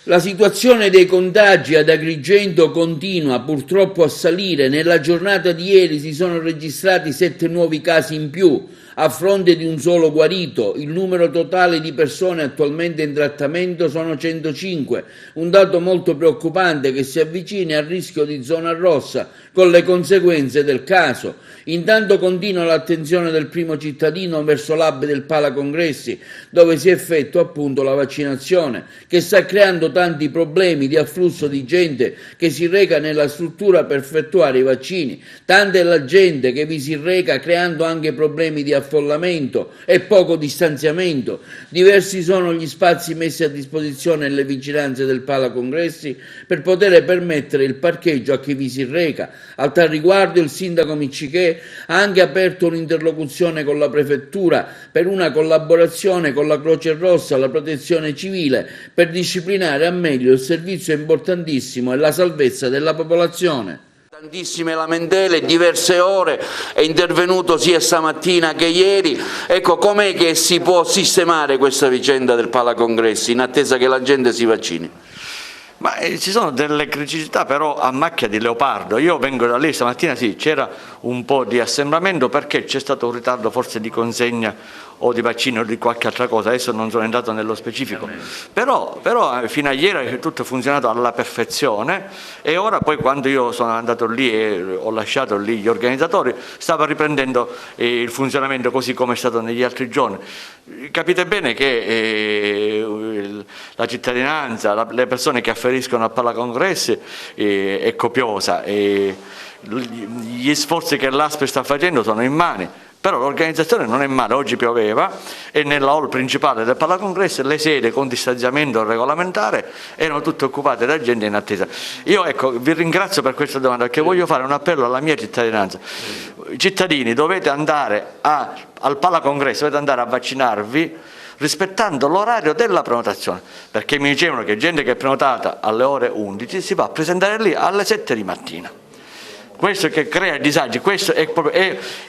La situazione dei contagi ad Agrigento continua purtroppo a salire. Nella giornata di ieri si sono registrati 7 nuovi casi in più, a fronte di un solo guarito. Il numero totale di persone attualmente in trattamento sono 105, un dato molto preoccupante che si avvicina al rischio di zona rossa con le conseguenze del caso. Intanto continua l'attenzione del primo cittadino verso l'hub del Palacongressi, dove si effettua appunto la vaccinazione, che sta creando tanti problemi di afflusso di gente che si reca nella struttura per effettuare i vaccini. Tanta è la gente che vi si reca creando anche problemi di affollamento e poco distanziamento. Diversi sono gli spazi messi a disposizione nelle vicinanze del Palacongressi per poter permettere il parcheggio a chi vi si reca. A tal riguardo il sindaco Miccichè ha anche aperto un'interlocuzione con la prefettura per una collaborazione con la Croce Rossa, la Protezione Civile, per disciplinare al meglio il servizio importantissimo e la salvezza della popolazione. Tantissime lamentele, diverse ore, è intervenuto sia stamattina che ieri. Ecco, com'è che si può sistemare questa vicenda del Palacongressi in attesa che la gente si vaccini? Ma ci sono delle criticità però a macchia di leopardo. Io vengo da lì stamattina, sì, c'era un po' di assembramento perché c'è stato un ritardo forse di consegna o di vaccino o di qualche altra cosa, adesso non sono entrato nello specifico, però fino a ieri tutto è funzionato alla perfezione e ora poi quando io sono andato lì e ho lasciato lì gli organizzatori stava riprendendo il funzionamento così come è stato negli altri giorni. Capite bene che la cittadinanza, le persone che afferiscono a Palacongressi è copiosa e gli sforzi che l'ASP sta facendo sono immani. Però l'organizzazione non è male, oggi pioveva e nella hall principale del Palacongressi le sedi con distanziamento regolamentare erano tutte occupate da gente in attesa. Io ecco, vi ringrazio per questa domanda perché voglio fare un appello alla mia cittadinanza. Cittadini, dovete andare al Palacongressi, dovete andare a vaccinarvi rispettando l'orario della prenotazione, perché mi dicevano che gente che è prenotata alle ore 11 si va a presentare lì alle 7 di mattina. Questo che crea disagi, questo è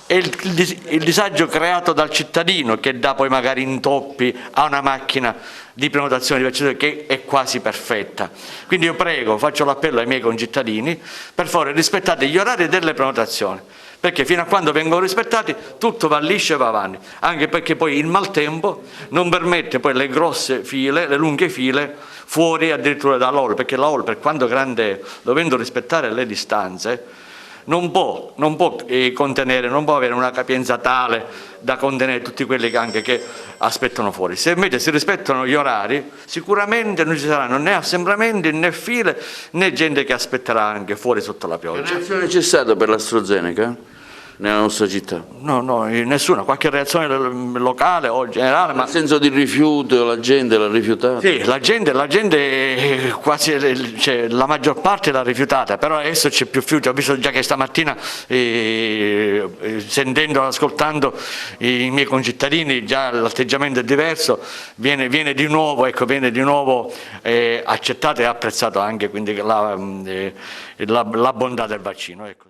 il disagio creato dal cittadino che dà poi magari intoppi a una macchina di prenotazione di vaccinazione che è quasi perfetta. Quindi io prego, faccio l'appello ai miei concittadini, per favore rispettate gli orari delle prenotazioni, perché fino a quando vengono rispettati tutto va liscio e va avanti, anche perché poi il maltempo non permette poi le grosse file, le lunghe file fuori addirittura dall'hall, perché la hall per quanto grande, dovendo rispettare le distanze, non può contenere, non può avere una capienza tale da contenere tutti quelli che aspettano fuori. Se invece si rispettano gli orari, sicuramente non ci saranno né assembramenti né file né gente che aspetterà anche fuori sotto la pioggia. Che reazione c'è stata per l'AstraZeneca nella nostra città? No, nessuna, qualche reazione locale o generale. Ma nel senso di rifiuto, la gente l'ha rifiutata? Sì, la gente quasi, cioè, la maggior parte l'ha rifiutata, però adesso c'è più fiducia. Ho visto già che stamattina, sentendo, ascoltando i miei concittadini, già l'atteggiamento è diverso, viene di nuovo accettato e apprezzato anche quindi la bontà del vaccino. Ecco.